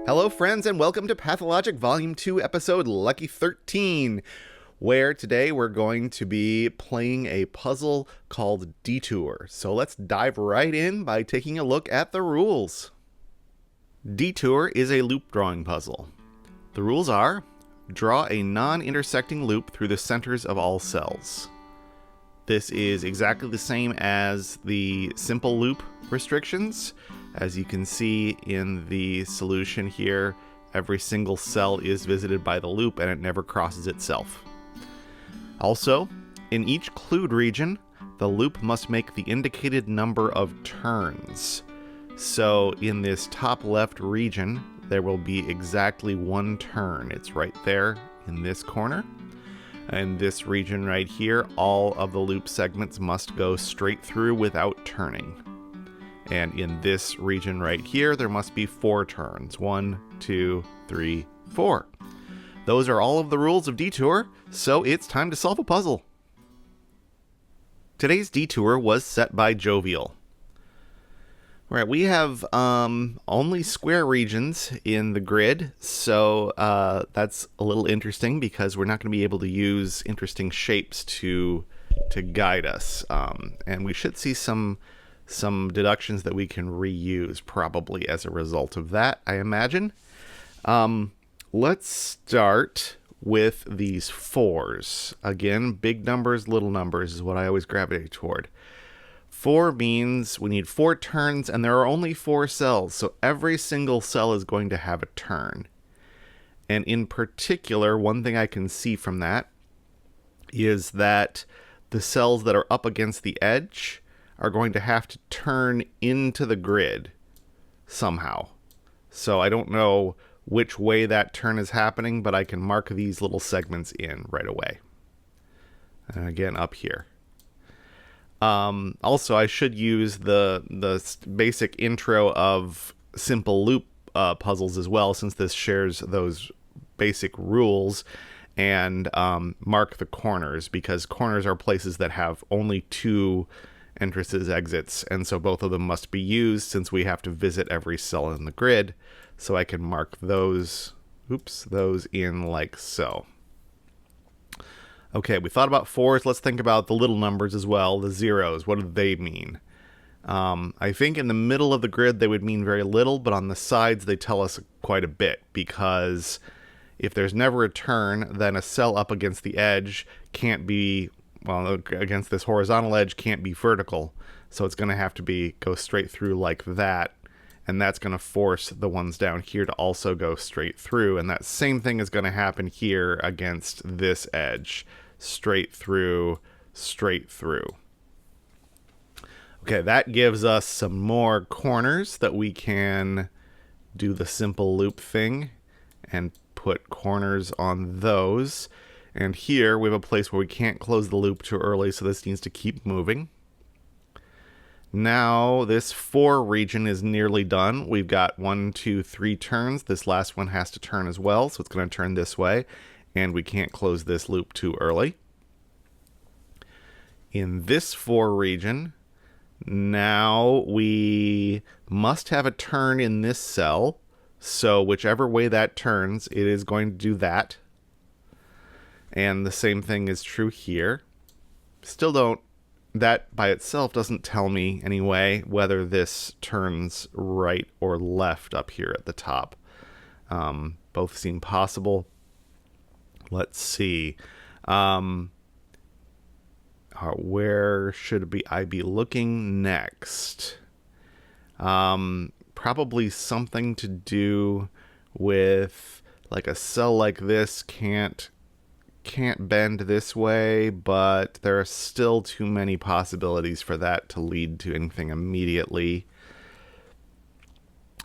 Hello, friends, and welcome to Pathologic Volume 2, Episode Lucky 13, where today we're going to be playing a puzzle called Detour. So let's dive right in by taking a look at the rules. Detour is a loop drawing puzzle. The rules are: draw a non-intersecting loop through the centers of all cells. This is exactly the same as the simple loop restrictions. As you can see in the solution here, every single cell is visited by the loop and it never crosses itself. Also, in each clued region, the loop must make the indicated number of turns. So in this top left region, there will be exactly one turn. It's right there in this corner. In this region right here, all of the loop segments must go straight through without turning. And in this region right here, there must be 4 turns. 1, 2, 3, 4. Those are all of the rules of Detour, so it's time to solve a puzzle. Today's Detour was set by Jovial. Right, we have only square regions in the grid, so that's a little interesting because we're not going to be able to use interesting shapes to guide us. And we should see some deductions that we can reuse probably as a result of that, I imagine. Let's start with these 4s. Again, big numbers, little numbers is what I always gravitate toward. 4 means we need 4 turns, and there are only 4 cells, so every single cell is going to have a turn. And in particular, one thing I can see from that is that the cells that are up against the edge are going to have to turn into the grid somehow. So I don't know which way that turn is happening, but I can mark these little segments in right away. And again, up here. Also, I should use the basic intro of simple loop puzzles as well, since this shares those basic rules, and mark the corners, because corners are places that have only 2 entrances, exits, and so both of them must be used since we have to visit every cell in the grid. So I can mark those in like so. Okay, we thought about 4s. Let's think about the little numbers as well, the zeros. What do they mean? I think in the middle of the grid they would mean very little, but on the sides they tell us quite a bit, because if there's never a turn, then a cell up against the edge can't be, well, against this horizontal edge can't be vertical. So it's going to have to go straight through like that. And that's going to force the ones down here to also go straight through. And that same thing is going to happen here against this edge. Straight through, straight through. Okay, that gives us some more corners that we can do the simple loop thing and put corners on those. And here we have a place where we can't close the loop too early, so this needs to keep moving. Now this 4 region is nearly done. We've got 1, 2, 3 turns. This last one has to turn as well, so it's going to turn this way, and we can't close this loop too early. In this 4 region, now we must have a turn in this cell, so whichever way that turns, it is going to do that. And the same thing is true here. That by itself doesn't tell me anyway whether this turns right or left up here at the top. Both seem possible. Let's see. Where should I be looking next? Probably something to do with, like, a cell like this can't bend this way, but there are still too many possibilities for that to lead to anything immediately.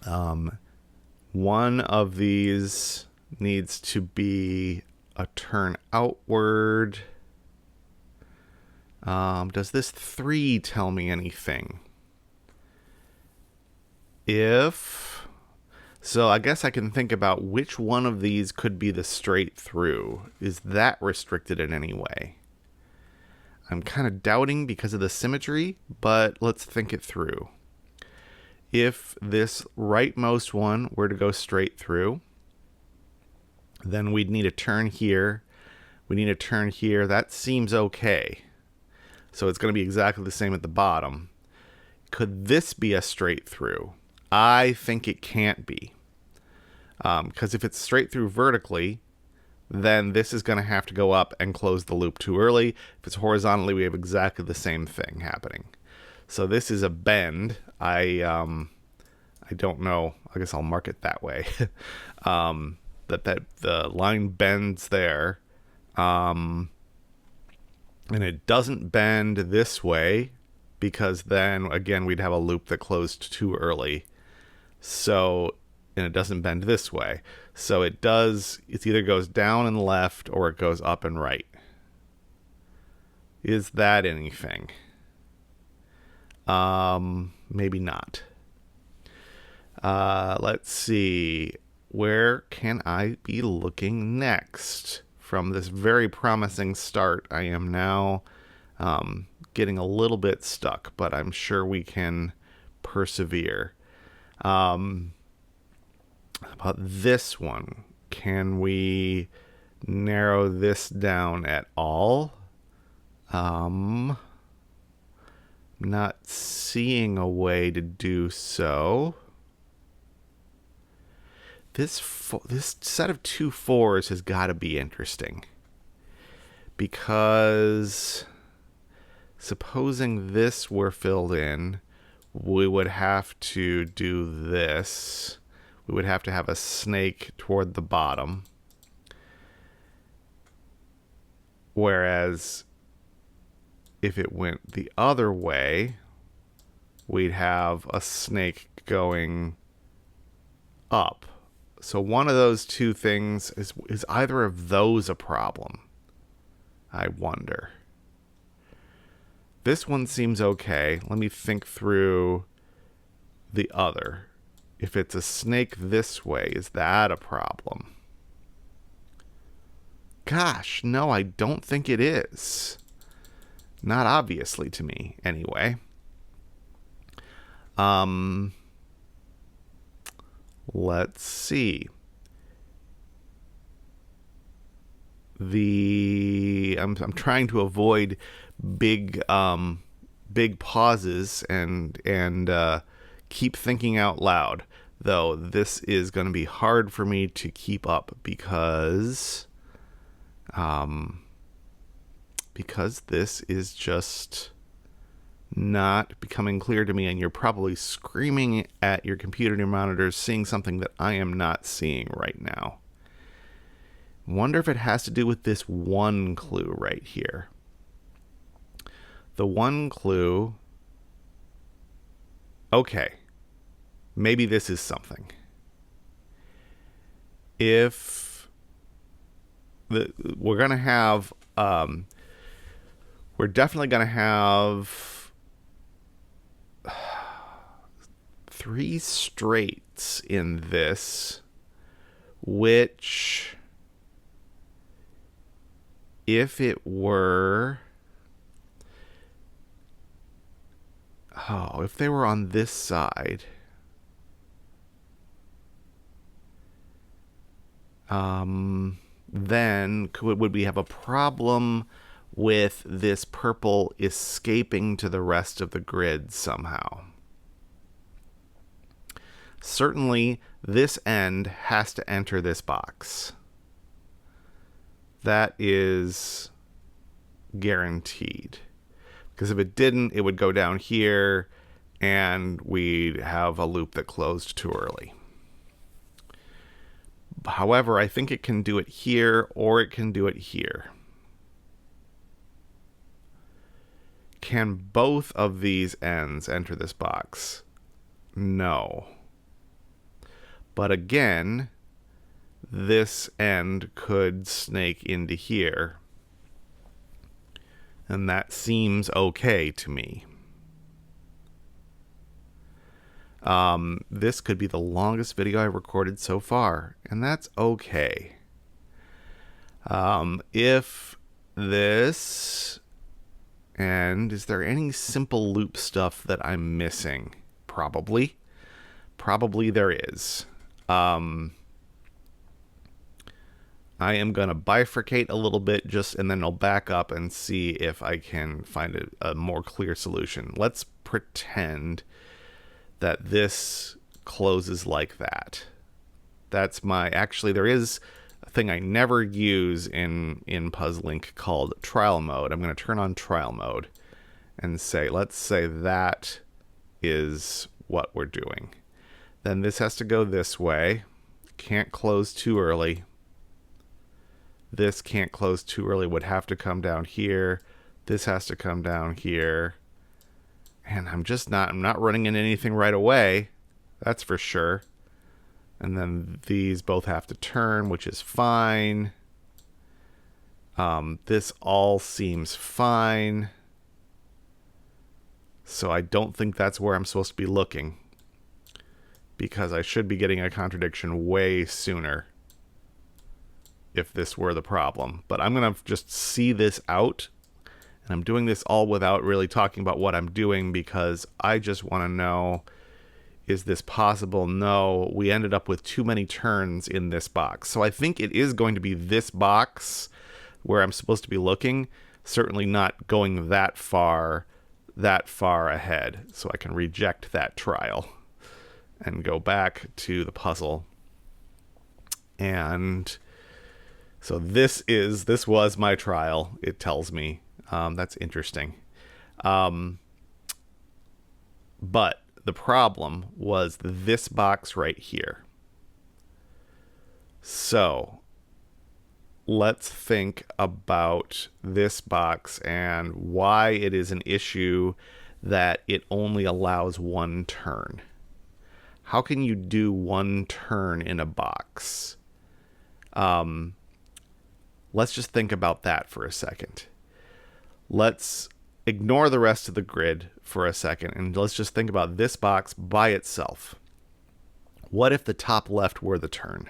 One of these needs to be a turn outward. Does this 3 tell me anything? So I guess I can think about which one of these could be the straight through. Is that restricted in any way? I'm kind of doubting because of the symmetry, but let's think it through. If this rightmost one were to go straight through, then we'd need a turn here. We need a turn here. That seems okay. So it's going to be exactly the same at the bottom. Could this be a straight through? I think it can't be. Because if it's straight through vertically, then this is going to have to go up and close the loop too early. If it's horizontally, we have exactly the same thing happening. So this is a bend. I don't know. I guess I'll mark it that way. that the line bends there. And it doesn't bend this way because then, again, we'd have a loop that closed too early. So, and it doesn't bend this way. So it either goes down and left or it goes up and right. Is that anything? Maybe not. Let's see. Where can I be looking next? From this very promising start, I am now getting a little bit stuck, but I'm sure we can persevere. About this one, can we narrow this down at all? Not seeing a way to do so. This set of 2 4s has got to be interesting. Because supposing this were filled in, we would have to do this. We would have to have a snake toward the bottom. Whereas if it went the other way, we'd have a snake going up. So one of those two things is either of those a problem? I wonder. This one seems okay. Let me think through the other. If it's a snake this way, is that a problem? Gosh, no, I don't think it is. Not obviously to me, anyway. Let's see. I'm trying to avoid big pauses and keep thinking out loud. Though this is going to be hard for me to keep up because this is just not becoming clear to me, and you're probably screaming at your computer and your monitors, seeing something that I am not seeing right now. Wonder if it has to do with this one clue right here. The one clue. Okay. Maybe this is something. If we're going to have, we're definitely going to have 3 straights in this, which, if it were, if they were on this side, then would we have a problem with this purple escaping to the rest of the grid somehow? Certainly, this end has to enter this box. That is guaranteed. Because if it didn't, it would go down here, and we'd have a loop that closed too early. However, I think it can do it here, or it can do it here. Can both of these ends enter this box? No. But again, this end could snake into here. And that seems okay to me. This could be the longest video I've recorded so far, and that's okay. If this, and is there any simple loop stuff that I'm missing? Probably. probably there is. I am going to bifurcate a little bit and then I'll back up and see if I can find a more clear solution. Let's pretend that this closes like that. That's actually there is a thing I never use in Puzzlink called trial mode. I'm going to turn on trial mode and let's say that is what we're doing. Then this has to go this way. Can't close too early. This can't close too early, would have to come down here. This has to come down here. And I'm not running into anything right away. That's for sure. And then these both have to turn, which is fine. This all seems fine. So I don't think that's where I'm supposed to be looking, because I should be getting a contradiction way sooner if this were the problem. But I'm going to just see this out, and I'm doing this all without really talking about what I'm doing, because I just want to know, is this possible? No, we ended up with too many turns in this box. So I think it is going to be this box where I'm supposed to be looking, certainly not going that far ahead. So I can reject that trial and go back to the puzzle. And so this was my trial, it tells me. That's interesting. But the problem was this box right here. So let's think about this box and why it is an issue that it only allows one turn. How can you do one turn in a box? Let's just think about that for a second. Let's ignore the rest of the grid for a second, and let's just think about this box by itself. What if the top left were the turn?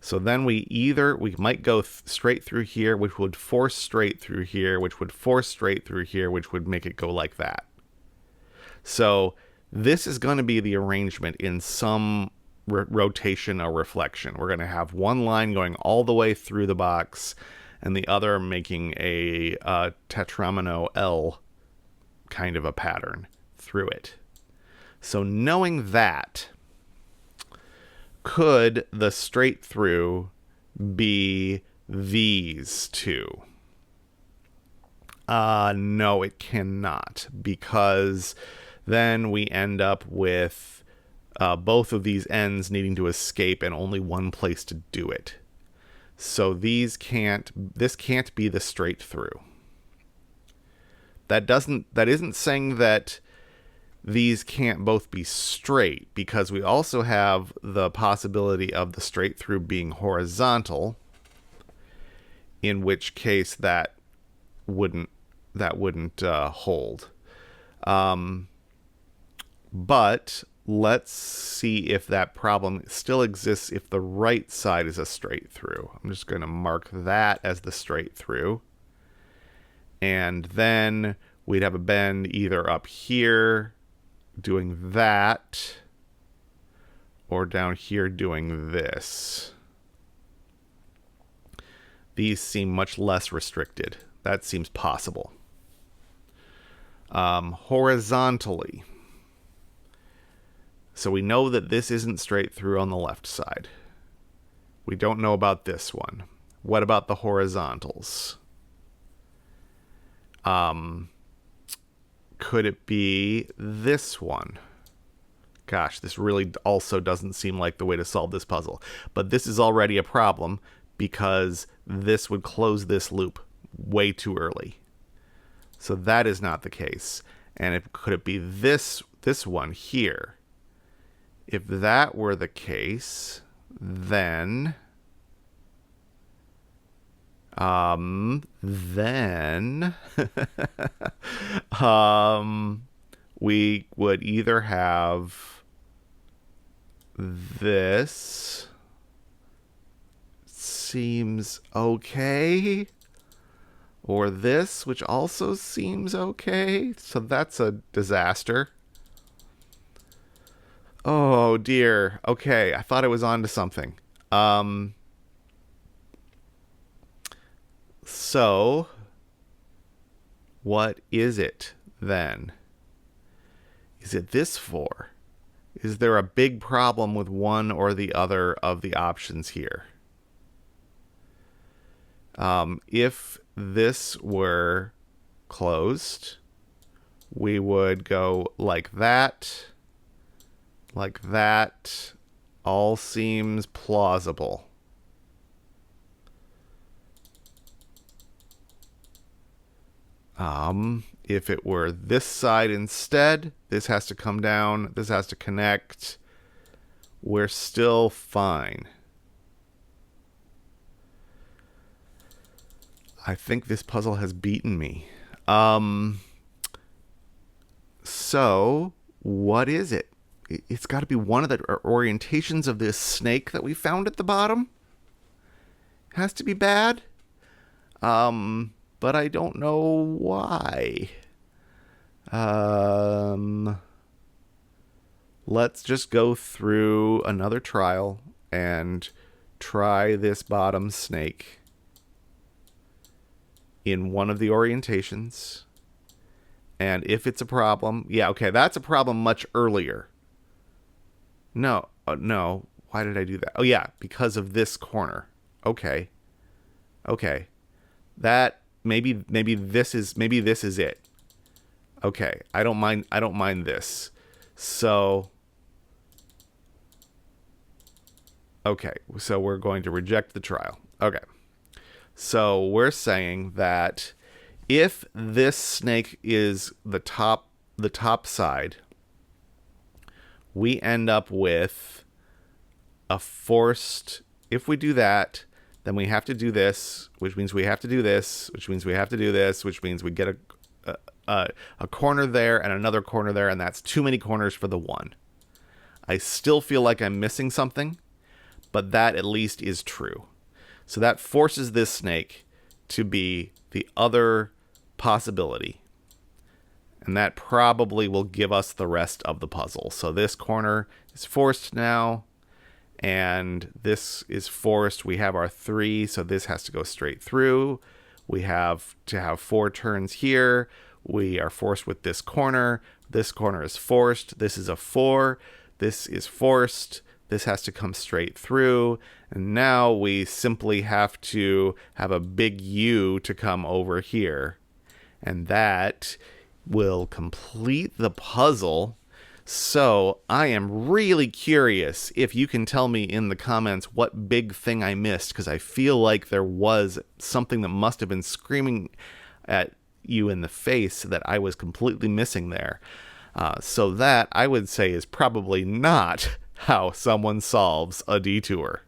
So then we might go straight through here, which would force straight through here, which would force straight through here, which would make it go like that. So this is going to be the arrangement in some rotation or reflection. We're going to have one line going all the way through the box and the other making a tetramino L kind of a pattern through it. So knowing that, could the straight through be these two? No, it cannot, because then we end up with both of these ends needing to escape and only one place to do it. So this can't be the straight through. That isn't saying that these can't both be straight, because we also have the possibility of the straight through being horizontal, in which case that wouldn't hold. But let's see if that problem still exists if the right side is a straight through. I'm just going to mark that as the straight through. And then we'd have a bend either up here doing that, or down here doing this. These seem much less restricted. That seems possible. Horizontally. So we know that this isn't straight through on the left side. We don't know about this one. What about the horizontals? Could it be this one? Gosh, this really also doesn't seem like the way to solve this puzzle. But this is already a problem, because this would close this loop way too early. So that is not the case. And could it be this one here? If that were the case, then we would either have this seems okay, or this, which also seems okay. So that's a disaster. Oh dear. Okay, I thought I was on to something. Um, so what is it then? Is it this four? Is there a big problem with one or the other of the options here? If this were closed, we would go like that, like that. All seems plausible. If it were this side instead, this has to come down, this has to connect. We're still fine. I think this puzzle has beaten me. So, what is it? It's got to be one of the orientations of this snake that we found at the bottom. It has to be bad. But I don't know why. Um, let's just go through another trial and try this bottom snake in one of the orientations. And if it's a problem, yeah, okay, that's a problem much earlier. No, no. Why did I do that? Oh, yeah, because of this corner. Okay, okay. That maybe this is it. Okay, I don't mind this. So okay, so we're going to reject the trial. Okay. So we're saying that if this snake is the top side, we end up with a forced. If we do that, then we have to do this, which means we have to do this, which means we have to do this, which means we get a corner there and another corner there, and that's too many corners for the one. I still feel like I'm missing something, but that at least is true. So that forces this snake to be the other possibility. And that probably will give us the rest of the puzzle. So this corner is forced now, and this is forced. We have our 3, so this has to go straight through. We have to have 4 turns here. We are forced with this corner. This corner is forced. This is a 4. This is forced. This has to come straight through. And now we simply have to have a big U to come over here. And that will complete the puzzle. So I am really curious if you can tell me in the comments what big thing I missed, because I feel like there was something that must have been screaming at you in the face that I was completely missing there. So that, I would say, is probably not how someone solves a detour.